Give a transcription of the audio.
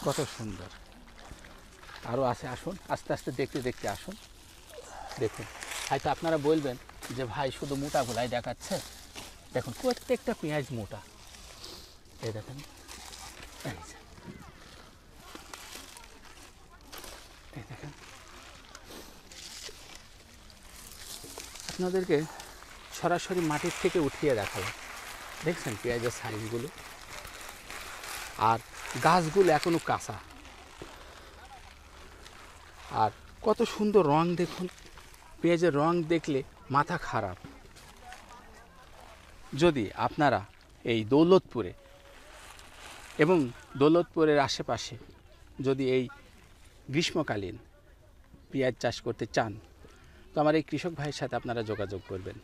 কত সুন্দর। আরও আছে, আসুন আস্তে আস্তে দেখতে দেখতে আসুন। দেখুন, হয়তো আপনারা বলবেন যে ভাই শুধু মোটাগুলাই দেখাচ্ছে। দেখুন প্রত্যেকটা পেঁয়াজ মোটা। এই দেখেন, এই দেখেন। আপনাদেরকে সরাসরি মাটির থেকে উঠিয়ে দেখালাম। দেখছেন পেঁয়াজের সাইজগুলো, আর গাছগুলো এখনো কাঁচা। আর কত সুন্দর রং দেখুন, পেঁয়াজের রং দেখলে মাথা খারাপ। যদি আপনারা এই দৌলতপুরে এবং দৌলতপুরের আশেপাশে যদি এই গ্রীষ্মকালীন পেঁয়াজ চাষ করতে চান, তো আমার এই কৃষক ভাইয়ের সাথে আপনারা যোগাযোগ করবেন।